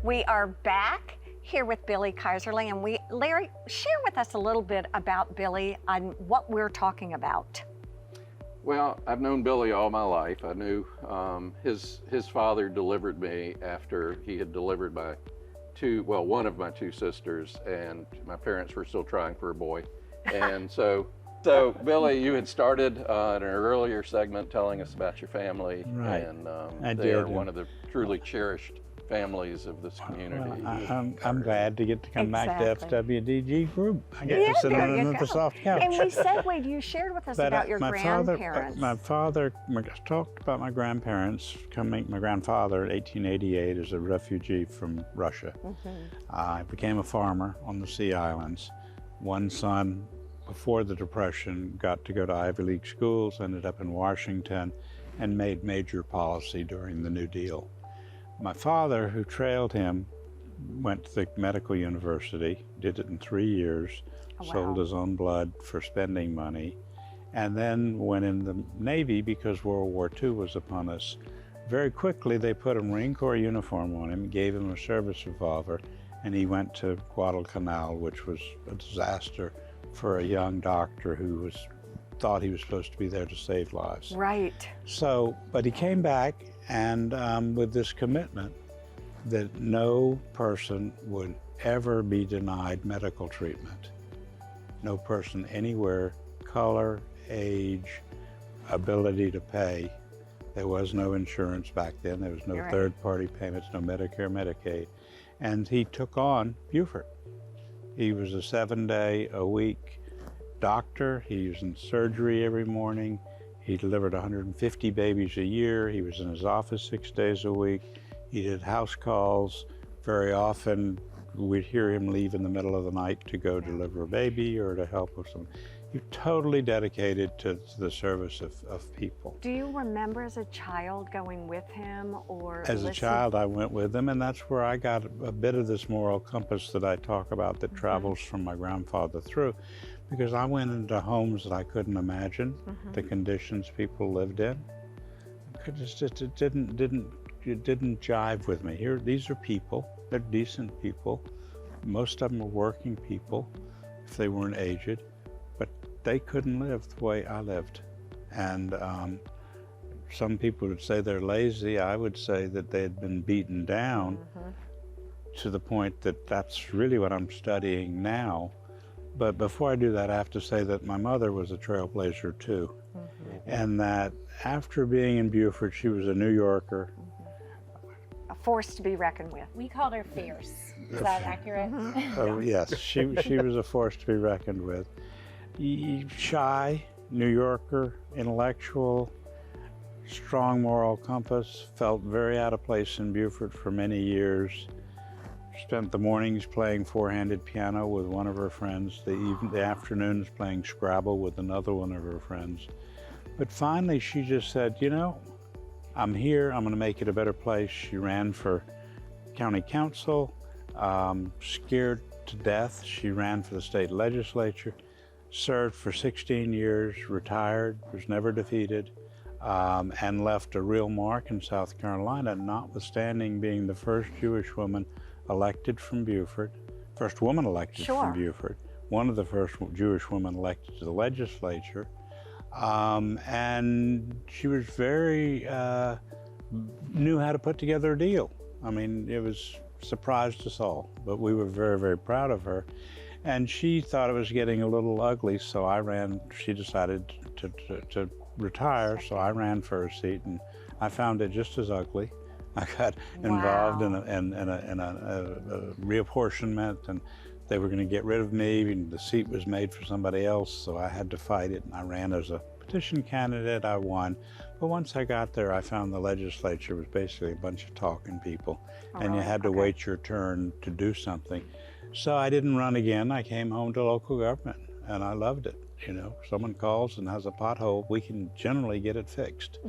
We are back here with Billy Keyserling, and Larry, share with us a little bit about Billy and what we're talking about. Well, I've known Billy all my life. I knew his father delivered me after he had delivered one of my two sisters, and my parents were still trying for a boy. And so Billy, you had started in an earlier segment telling us about your family, right. And they are one of the truly cherished families of this community. Well, I'm glad to get to come back to FWDG group. I get to sit on the soft couch. And we segued, you shared with us about your grandparents. My father talked about my grandparents coming. My grandfather in 1888 is a refugee from Russia. I became a farmer on the Sea Islands. One son, before the Depression, got to go to Ivy League schools, ended up in Washington, and made major policy during the New Deal. My father, who trailed him, went to the medical university, did it in 3 years, sold his own blood for spending money, and then went in the Navy because World War II was upon us. Very quickly, they put a Marine Corps uniform on him, gave him a service revolver, and he went to Guadalcanal, which was a disaster for a young doctor who thought he was supposed to be there to save lives. Right. So, but he came back, and with this commitment that no person would ever be denied medical treatment. No person anywhere, color, age, ability to pay. There was no insurance back then. There was no third-party payments, no Medicare, Medicaid. And he took on Beaufort. He was a 7-day-a-week doctor. He was in surgery every morning. He delivered 150 babies a year. He was in his office 6 days a week. He did house calls. Very often, we'd hear him leave in the middle of the night to go deliver a baby or to help with some. He was totally dedicated to the service of people. Do you remember as a child going with him or As a child, I went with him, and that's where I got a bit of this moral compass that I talk about that travels from my grandfather through. Because I went into homes that I couldn't imagine, the conditions people lived in. It didn't jive with me. These are people, they're decent people. Most of them are working people, if they weren't aged, but they couldn't live the way I lived. And some people would say they're lazy. I would say that they had been beaten down to the point that that's really what I'm studying now. But before I do that, I have to say that my mother was a trailblazer too. And that after being in Beaufort, she was a New Yorker. A force to be reckoned with. We called her fierce. Is that accurate? Oh, yes, she was a force to be reckoned with. Shy, New Yorker, intellectual, strong moral compass, felt very out of place in Beaufort for many years. Spent the mornings playing four-handed piano with one of her friends, the afternoons playing Scrabble with another one of her friends. But finally she just said, you know, I'm here, I'm gonna make it a better place. She ran for county council, scared to death. She ran for the state legislature, served for 16 years, retired, was never defeated, and left a real mark in South Carolina, notwithstanding being the first Jewish woman elected from Beaufort, first woman elected from Beaufort, one of the first Jewish women elected to the legislature, and she was knew how to put together a deal. I mean, it was surprised us all, but we were very, very proud of her. And she thought it was getting a little ugly, so she decided to retire, so I ran for her seat, and I found it just as ugly. I got involved in a reapportionment, and they were going to get rid of me, and the seat was made for somebody else, so I had to fight it, and I ran as a petition candidate. I won. But once I got there, I found the legislature was basically a bunch of talking people, and you had to wait your turn to do something. So I didn't run again. I came home to local government, and I loved it. You know, someone calls and has a pothole, we can generally get it fixed.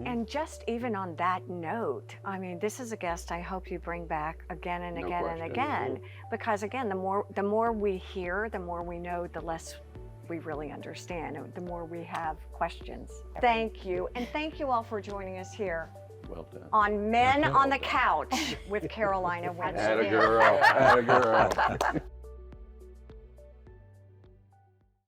And just even on that note, I mean, this is a guest I hope you bring back again and again and again, because again, the more we hear, the more we know, the less we really understand, the more we have questions. Thank you, and thank you all for joining us here Well done. on Men on the Couch with Carolina Winston. Atta girl. Atta girl.